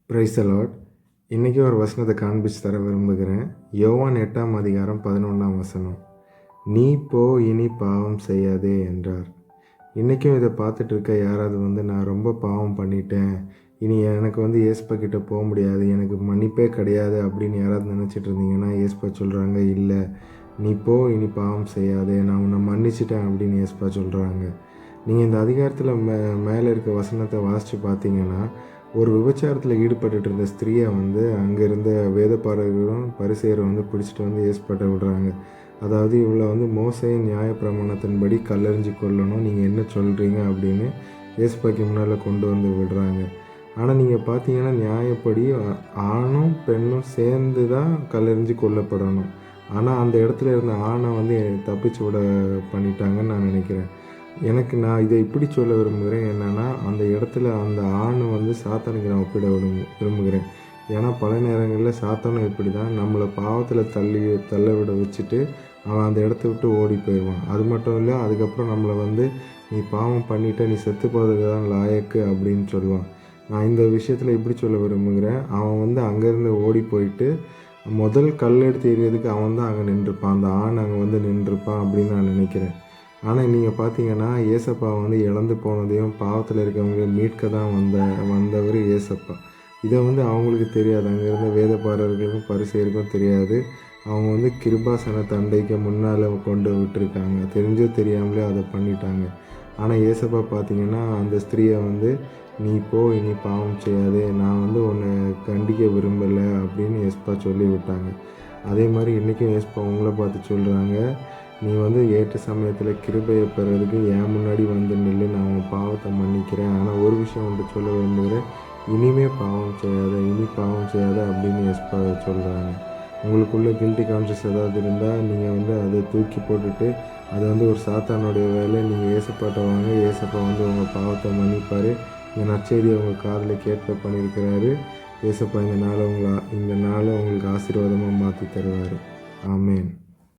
Praise the Lord. இன்றைக்கி ஒரு வசனத்தை காண்பிச்சு தர விரும்புகிறேன். யோவான் 8ஆம் அதிகாரம் 11ஆம் வசனம். நீ போ, இனி பாவம் செய்யாதே என்றார். இன்றைக்கும் இதை பார்த்துட்டு இருக்க யாராவது நான் ரொம்ப பாவம் பண்ணிட்டேன், இனி எனக்கு ஏசப்பா கிட்டே போக முடியாது, எனக்கு மன்னிப்பே கிடையாது அப்படின்னு யாராவது நினச்சிட்டு இருந்தீங்கன்னா ஏசப்பா சொல்கிறாங்க, இல்லை, நீ போ, இனி பாவம் செய்யாதே, நான் உன்னை மன்னிச்சிட்டேன் அப்படின்னு ஏசப்பா சொல்கிறாங்க. நீங்கள் இந்த அதிகாரத்தில் மேலே இருக்க வசனத்தை வாசித்து பார்த்தீங்கன்னா, ஒரு விபச்சாரத்தில் ஈடுபட்டு இருந்த ஸ்திரீயை அங்கே இருந்த வேதப்பாரர்களும் பரிசேயரும் பிடிச்சிட்டு ஏசப்பாட்ட விடுறாங்க. அதாவது இவளை மோசேயின் நியாயப்பிரமாணத்தின்படி கல்லெறிஞ்சு கொல்லணும், நீங்கள் என்ன சொல்கிறீங்க அப்படின்னு ஏசப்பாக்கு முன்னால் கொண்டு விடுறாங்க. ஆனால் நீங்கள் பார்த்தீங்கன்னா நியாயப்படி ஆணும் பெண்ணும் சேர்ந்து தான் கல்லெறிஞ்சு கொல்லப்படணும். ஆனால் அந்த இடத்துல இருந்த ஆணை தப்பிச்சு விட பண்ணிட்டாங்கன்னு நான் நினைக்கிறேன். நான் இதை இப்படி சொல்ல விரும்புகிறேன் என்னென்னா, அந்த இடத்துல அந்த ஆண் சாத்தானுக்கு நான் ஒப்பிட விரும்புகிறேன். ஏன்னா பல நேரங்களில் சாத்தானும் இப்படி தான் நம்மளை பாவத்தில் தள்ள விட வச்சுட்டு அவன் அந்த இடத்த விட்டு ஓடி போயிடுவான். அது மட்டும் இல்லை, அதுக்கப்புறம் நம்மளை நீ பாவம் பண்ணிட்ட, நீ செத்து போகிறதுக்கு தான் லாயக்கு அப்படின்னு சொல்லுவான். நான் இந்த விஷயத்தில் இப்படி சொல்ல விரும்புகிறேன், அவன் அங்கேருந்து ஓடி போயிட்டு முதல் கல் எடுத்து எறியதுக்கு அவன் தான் அங்கே நின்றுப்பான், அந்த ஆண் அங்கே நின்றுப்பான் அப்படின்னு நான் நினைக்கிறேன். ஆனால் நீங்கள் பார்த்தீங்கன்னா ஏசப்பா இழந்து போனதையும் பாவத்தில் இருக்கவங்களையும் மீட்க தான் வந்தவர் ஏசப்பா. இதை அவங்களுக்கு தெரியாது, அங்கே இருந்த வேதப்பாரர்களுக்கும் பரிசேயருக்கும் தெரியாது. அவங்க கிருபாசன தண்டைக்கு முன்னால் கொண்டு விட்டுருக்காங்க, தெரிஞ்சோ தெரியாமலே அதை பண்ணிட்டாங்க. ஆனால் ஏசப்பா பார்த்தீங்கன்னா அந்த ஸ்திரீயை நீ போ, இனி பாவம் செய்யாதே, நான் உன்னை கண்டிக்க விரும்பலை அப்படின்னு ஏசப்பா சொல்லி விட்டாங்க. அதே மாதிரி இன்றைக்கும் ஏசப்பா உங்களை பார்த்து சொல்கிறாங்க, நீ ஏற்ற சமயத்தில் கிருபையை பெறதுக்கு என் முன்னாடி நில்லு, நான் உன் பாவத்தை மன்னிக்கிறேன். ஆனால் ஒரு விஷயம் சொல்ல விரும்புகிறேன், இனிமே பாவம் செய்யாத அப்படின்னு ஏசப்பா சொல்கிறாங்க. உங்களுக்குள்ளே கில்ட்டி கான்ஷியஸ் ஏதாவது இருந்தால் நீங்கள் அதை தூக்கி போட்டுட்டு, அது ஒரு சாத்தானுடைய வேலை, நீங்கள் ஏசப்பாட்ட வாங்க, ஏசப்பா உங்கள் பாவத்தை மன்னிப்பார். இந்த நற்செய்தியை உங்கள் காதில் கேட்க பண்ணியிருக்கிறாரு ஏசப்பா. இந்த நாளை உங்களுக்கு ஆசீர்வாதமாக மாற்றி தருவார். ஆமேன்.